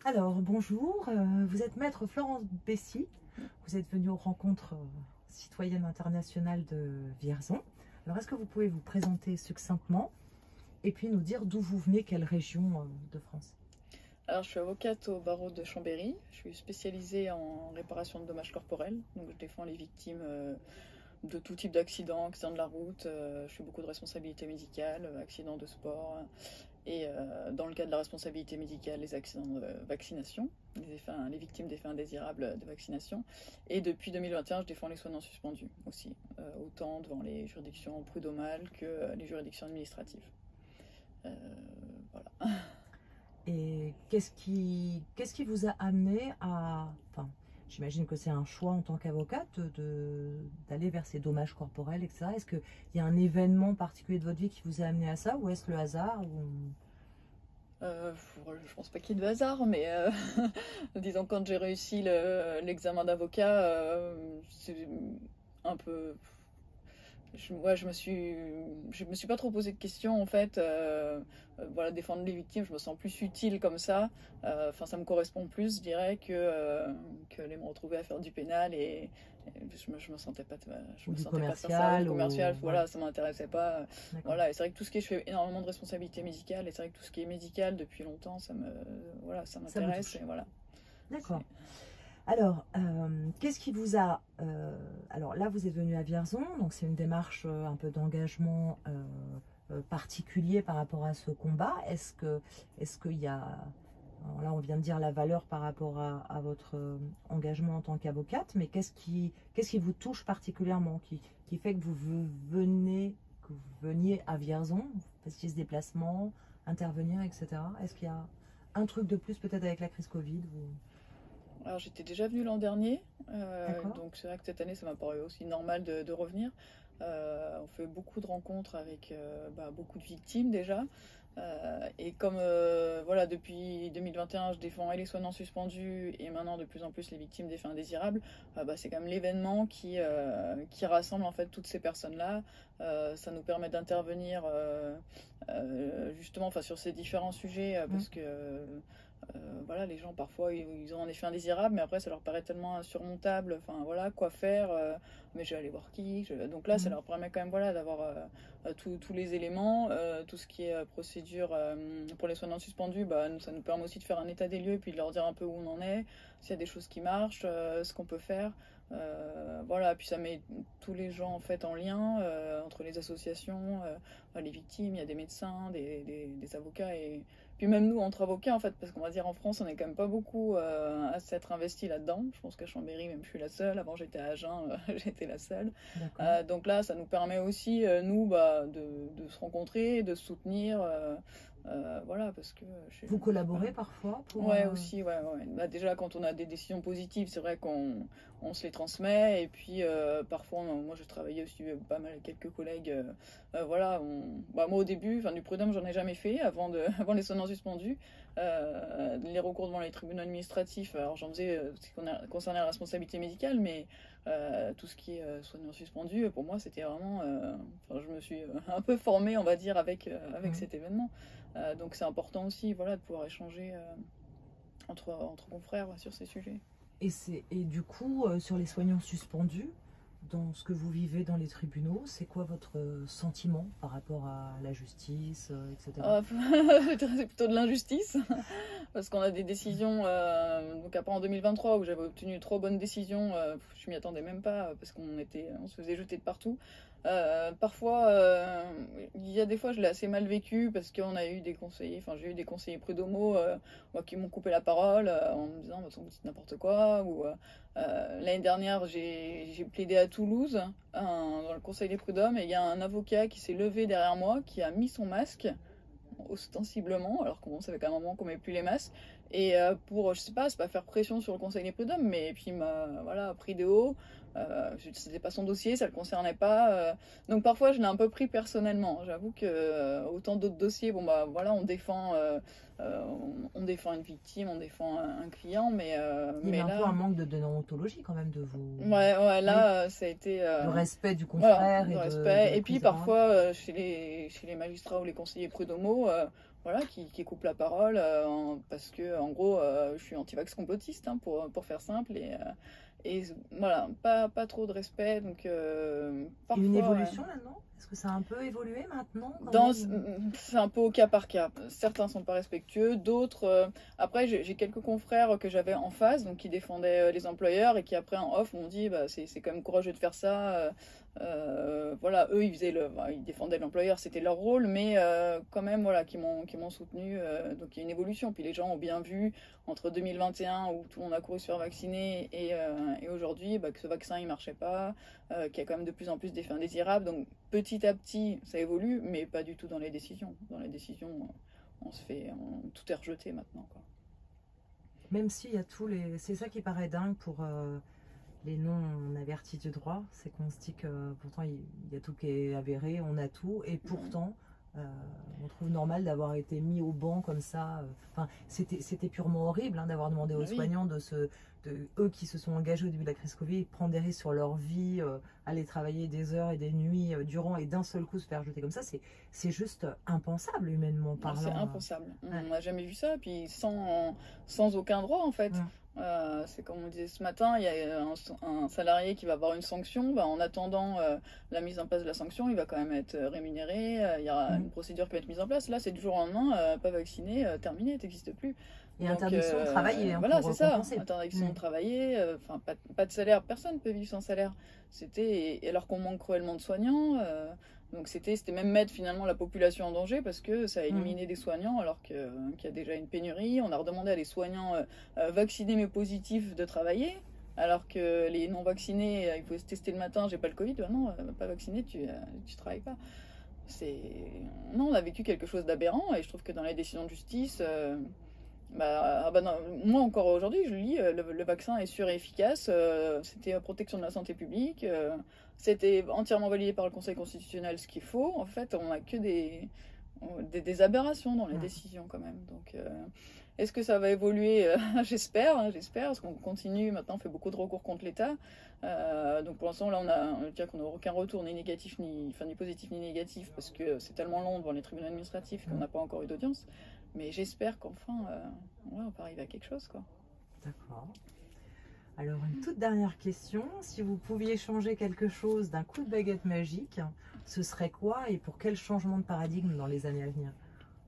Alors, bonjour, vous êtes maître Florence Bessy, vous êtes venue aux rencontres citoyennes internationales de Vierzon. Alors, est-ce que vous pouvez vous présenter succinctement et puis nous dire d'où vous venez, quelle région de France? Alors, je suis avocate au barreau de Chambéry. Je suis spécialisée en réparation de dommages corporels. Donc, je défends les victimes de tout type d'accidents, accidents de la route. Je fais beaucoup de responsabilité médicale, accidents de sport. Et dans le cas de la responsabilité médicale, les accidents de vaccination, les victimes d'effets indésirables de vaccination. Et depuis 2021, je défends les soignants suspendus aussi, autant devant les juridictions prud'homales que les juridictions administratives. Voilà. Et qu'est-ce qui vous a amené à... Enfin, j'imagine que c'est un choix en tant qu'avocate d'aller vers ces dommages corporels, etc. Est-ce qu'il y a un événement particulier de votre vie qui vous a amené à ça, ou est-ce le hasard Je pense pas qu'il y ait de hasard, mais disons quand j'ai réussi l'examen d'avocat, c'est un peu... je me suis pas trop posé de questions en fait. Voilà, défendre les victimes, je me sens plus utile comme ça. Enfin, ça me correspond plus, je dirais, que aller me retrouver à faire du pénal et je me sentais pas, je ou me du sentais pas faire ça, du commercial commercial. ou... Voilà, ça m'intéressait pas. D'accord. Voilà, et c'est vrai que tout ce qui est, je fais énormément de responsabilités médicales et c'est vrai que tout ce qui est médical depuis longtemps, voilà, ça m'intéresse et voilà. D'accord. Alors, qu'est-ce qui vous a... alors là, vous êtes venu à Vierzon, donc c'est une démarche un peu d'engagement particulier par rapport à ce combat. Est-ce qu'il y a... Alors là, on vient de dire la valeur par rapport à votre engagement en tant qu'avocate, mais qu'est-ce qui vous touche particulièrement, qui fait que vous veniez à Vierzon, vous fassiez ce déplacement, intervenir, etc. Est-ce qu'il y a un truc de plus peut-être avec la crise Covid Alors j'étais déjà venue l'an dernier, D'accord. donc c'est vrai que cette année ça m'a paru aussi normal de revenir. On fait beaucoup de rencontres avec beaucoup de victimes déjà. Et comme voilà, depuis 2021 je défends et les soignants suspendus et maintenant de plus en plus les victimes d'effets indésirables, c'est quand même l'événement qui rassemble en fait toutes ces personnes-là. Ça nous permet d'intervenir justement sur ces différents sujets parce que voilà, les gens parfois ils ont un effet indésirable, mais après ça leur paraît tellement insurmontable. Enfin voilà, quoi faire, mais je vais aller voir qui. Donc là, ça leur permet quand même voilà, d'avoir tous les éléments, tout ce qui est procédure pour les soignants suspendus. Ça nous permet aussi de faire un état des lieux et puis de leur dire un peu où on en est, s'il y a des choses qui marchent, ce qu'on peut faire. Voilà, puis ça met tous les gens en fait en lien entre les associations, les victimes, il y a des médecins, des avocats et puis même nous entre avocats en fait, parce qu'on va dire en France on est quand même pas beaucoup à s'être investi là-dedans. Je pense qu'à Chambéry même je suis la seule, avant j'étais à Agen, j'étais la seule. Donc là ça nous permet aussi nous de se rencontrer, de se soutenir. Voilà, parce que vous collaborez parfois pour... Ouais, aussi, ouais. Déjà, quand on a des décisions positives, c'est vrai qu'on se les transmet. Et puis, parfois, moi, je travaillais aussi pas mal avec quelques collègues. Voilà, moi, au début, du prud'homme, j'en ai jamais fait avant les soignants suspendus. Les recours devant les tribunaux administratifs, alors j'en faisais ce qui concernait la responsabilité médicale, mais tout ce qui est soignants suspendus, pour moi, c'était vraiment... je me suis un peu formée, on va dire, avec cet événement. Donc c'est important aussi voilà, de pouvoir échanger entre confrères sur ces sujets. Et du coup, sur les soignants suspendus, dans ce que vous vivez dans les tribunaux, c'est quoi votre sentiment par rapport à la justice, etc. C'est plutôt de l'injustice, parce qu'on a des décisions, donc après en 2023 où j'avais obtenu 3 bonnes décisions, je m'y attendais même pas, parce qu'on se faisait jeter de partout. Parfois, il y a des fois je l'ai assez mal vécu parce qu'on a eu des conseillers, j'ai eu des conseillers prud'homaux qui m'ont coupé la parole en me disant vous dites n'importe quoi. Ou l'année dernière j'ai plaidé à Toulouse dans le conseil des prud'hommes et il y a un avocat qui s'est levé derrière moi qui a mis son masque ostensiblement, alors qu'on ça fait qu'à un moment qu'on met plus les masques et pour je sais pas, c'est pas faire pression sur le conseil des prud'hommes, mais puis m'a pris de haut. C'était pas son dossier, ça le concernait pas. Donc parfois je l'ai un peu pris personnellement. J'avoue que autant d'autres dossiers, on défend une victime, on défend un client, mais il y a un là, peu un manque de déontologie quand même de vous. Ouais, là oui. ça a été le respect du confrère voilà, et respect. de Et puis parfois chez les magistrats ou les conseillers prud'homaux, voilà, qui coupent la parole parce que, en gros, je suis anti-vax complotiste, hein, pour faire simple. Et voilà, pas trop de respect. Donc, Et une parfois. évolution maintenant? Est-ce que ça a un peu évolué maintenant quand Dans, même? c'est un peu au cas par cas. Certains sont pas respectueux, d'autres. Après, j'ai quelques confrères que j'avais en face, donc qui défendaient les employeurs et qui après en off m'ont dit, bah, c'est quand même courageux de faire ça. Voilà, eux ils défendaient l'employeur, c'était leur rôle, mais quand même voilà, qui m'ont soutenu. Donc il y a une évolution. Puis les gens ont bien vu entre 2021 où tout le monde a couru se faire vacciner et aujourd'hui bah, que ce vaccin il marchait pas, qu'il y a quand même de plus en plus d'effets indésirables. Donc petit à petit, ça évolue, mais pas du tout dans les décisions. Dans les décisions, tout est rejeté maintenant, quoi. Même s'il y a tous les... C'est ça qui paraît dingue pour les non-avertis du droit, c'est qu'on se dit que pourtant il y a tout qui est avéré, on a tout, et pourtant on trouve normal d'avoir été mis au banc comme ça. Enfin, c'était purement horrible hein, d'avoir demandé aux soignants eux qui se sont engagés au début de la crise Covid, prendre des risques sur leur vie, aller travailler des heures et des nuits durant et d'un seul coup se faire jeter comme ça, c'est juste impensable humainement parlant. C'est impensable. On n'a jamais vu ça, puis sans aucun droit en fait. C'est comme on disait ce matin, il y a un salarié qui va avoir une sanction, bah, en attendant la mise en place de la sanction, il va quand même être rémunéré, il y aura une procédure qui va être mise en place. Là, c'est du jour au lendemain, pas vacciné, terminé, t'existes plus. Il y a interdiction de travailler. Hein, voilà, c'est ça, interdiction de travailler, enfin pas de salaire, personne ne peut vivre sans salaire. Et alors qu'on manque cruellement de soignants. Donc c'était même mettre finalement la population en danger parce que ça a éliminé des soignants alors qu'il y a déjà une pénurie. On a redemandé à des soignants vaccinés mais positifs de travailler alors que les non vaccinés, il faut se tester le matin, j'ai pas le Covid, bah non, pas vacciné, tu travailles pas. Non, on a vécu quelque chose d'aberrant et je trouve que dans les décisions de justice... non, moi encore aujourd'hui je le lis, le vaccin est sûr et efficace, c'était protection de la santé publique, c'était entièrement validé par le Conseil constitutionnel, ce qu'il faut. En fait on n'a que des aberrations dans les décisions quand même. Donc est-ce que ça va évoluer? J'espère, parce qu'on continue maintenant, on fait beaucoup de recours contre l'État. Donc pour l'instant là on dire qu'on n'a aucun retour ni négatif ni positif ni négatif parce que c'est tellement long devant les tribunaux administratifs qu'on n'a pas encore eu d'audience. Mais j'espère qu'enfin, on peut arriver à quelque chose, quoi. D'accord. Alors, une toute dernière question. Si vous pouviez changer quelque chose d'un coup de baguette magique, ce serait quoi et pour quel changement de paradigme dans les années à venir?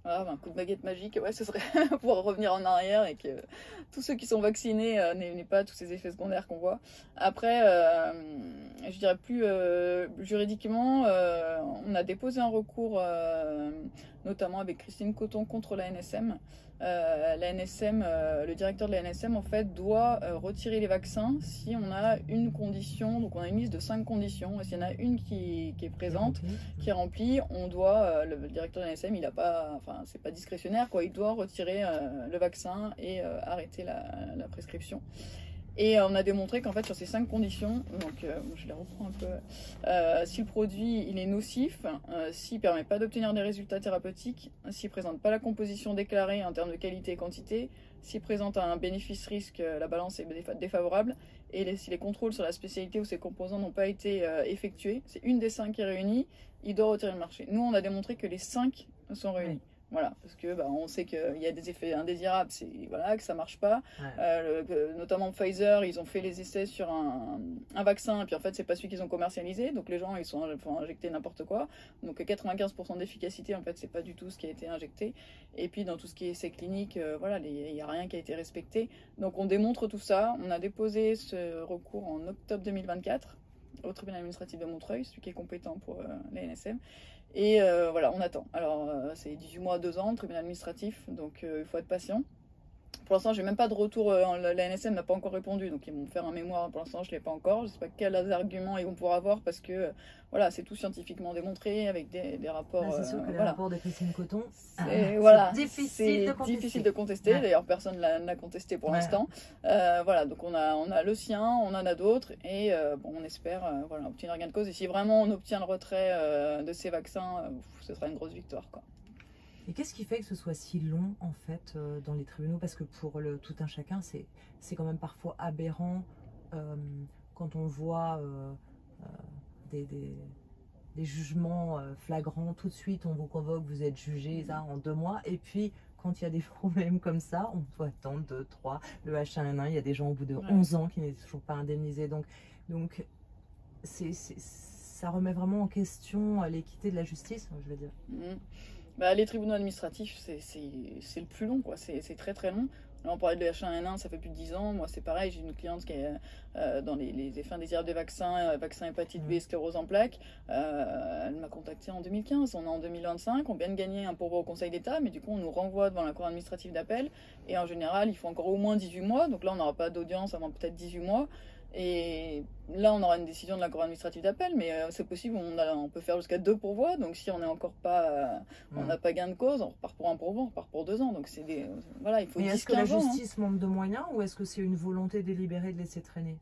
Un coup de baguette magique, ouais, ce serait pouvoir revenir en arrière et que tous ceux qui sont vaccinés n'aient pas tous ces effets secondaires qu'on voit. Après, je dirais plus juridiquement, on a déposé un recours, notamment avec Christine Coton contre l'ANSM. L'ANSM, le directeur de l'ANSM en fait doit retirer les vaccins si on a une condition, donc on a une liste de 5 conditions, et s'il y en a une qui est présente, qui est remplie, on doit, le directeur de l'ANSM, il a pas, enfin c'est pas discrétionnaire quoi, il doit retirer le vaccin et arrêter la prescription. Et on a démontré qu'en fait sur ces 5 conditions, donc je les reprends un peu, si le produit il est nocif, s'il ne permet pas d'obtenir des résultats thérapeutiques, s'il ne présente pas la composition déclarée en termes de qualité et quantité, s'il présente un bénéfice-risque, la balance est défavorable, et si les contrôles sur la spécialité ou ses composants n'ont pas été effectués, c'est une des 5 qui est réunie, il doit retirer le marché. Nous on a démontré que les 5 sont réunis. Voilà, parce que on sait qu'il y a des effets indésirables, que ça marche pas. Notamment Pfizer, ils ont fait les essais sur un vaccin, et puis en fait c'est pas celui qu'ils ont commercialisé, donc les gens ils sont injectés n'importe quoi. Donc 95% d'efficacité, en fait c'est pas du tout ce qui a été injecté. Et puis dans tout ce qui est essais cliniques, il n'y a rien qui a été respecté. Donc on démontre tout ça. On a déposé ce recours en octobre 2024 au tribunal administratif de Montreuil, celui qui est compétent pour l'ANSM. Et voilà, on attend. Alors, c'est 18 mois, 2 ans, tribunal administratif, donc il faut être patient. Pour l'instant, j'ai même pas de retour. L'ANSM n'a pas encore répondu, donc ils vont me faire un mémoire. Pour l'instant, je l'ai pas encore. Je sais pas quels arguments ils vont pouvoir avoir parce que voilà, c'est tout scientifiquement démontré avec des rapports. C'est sûr que les rapports de Christine Coton, c'est difficile de contester. D'ailleurs, personne l'a contesté pour l'instant. Voilà, donc on a le sien, on en a d'autres et on espère obtenir gain de cause. Et si vraiment on obtient le retrait de ces vaccins, ce sera une grosse victoire, quoi. Et qu'est-ce qui fait que ce soit si long en fait dans les tribunaux? Parce que pour tout un chacun, c'est quand même parfois aberrant quand on voit des des jugements flagrants, tout de suite on vous convoque, vous êtes jugé ça en 2 mois. Et puis quand il y a des problèmes comme ça, on doit attendre 2, 3. Le H1N1, il y a des gens au bout de 11 ans qui n'étaient toujours pas indemnisés. Donc ça remet vraiment en question l'équité de la justice, je veux dire. Bah, les tribunaux administratifs, c'est le plus long, quoi. C'est très très long. Là, on parlait de H1N1, ça fait plus de 10 ans. Moi, c'est pareil, j'ai une cliente qui est dans les effets indésirables des vaccins, vaccin hépatite B, sclérose en plaques. Elle m'a contacté en 2015. On est en 2025. On vient de gagner un pourvoi au Conseil d'État, mais du coup, on nous renvoie devant la Cour administrative d'appel. Et en général, il faut encore au moins 18 mois. Donc là, on n'aura pas d'audience avant peut-être 18 mois. Et là, on aura une décision de la Cour administrative d'appel, mais c'est possible, on peut faire jusqu'à 2 pourvois. Donc, si on n'est encore pas, on n'a pas gain de cause, on repart pour un pourvoi, on repart pour 2 ans. Donc, c'est des, voilà, il faut. Et est-ce que la justice manque de moyens ou est-ce que c'est une volonté délibérée de laisser traîner?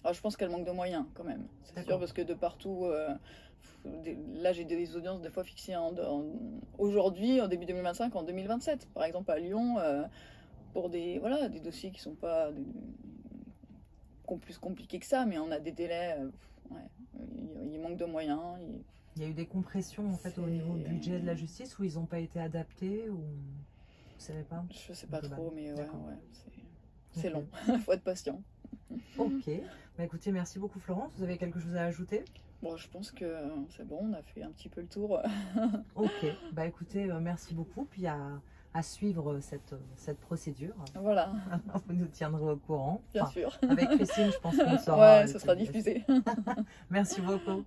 Alors, je pense qu'elle manque de moyens quand même. C'est sûr parce que de partout. Là, j'ai des audiences des fois fixées aujourd'hui, en début 2025, en 2027. Par exemple, à Lyon, pour des dossiers qui sont pas plus compliqué que ça, mais on a des délais, il manque de moyens. Il y a eu des compressions en fait au niveau du budget de la justice où ils n'ont pas été adaptés ou vous savez pas? Je sais pas trop, mais c'est long, faut être patient. Ok, bah, écoutez, merci beaucoup Florence, vous avez quelque chose à ajouter? Bon, je pense que c'est bon, on a fait un petit peu le tour. Ok, bah écoutez, merci beaucoup, puis à suivre cette procédure. Voilà. Vous nous tiendrez au courant. Bien sûr. Avec Christine, je pense qu'on saura. Ouais, ce sera diffusé. Merci beaucoup.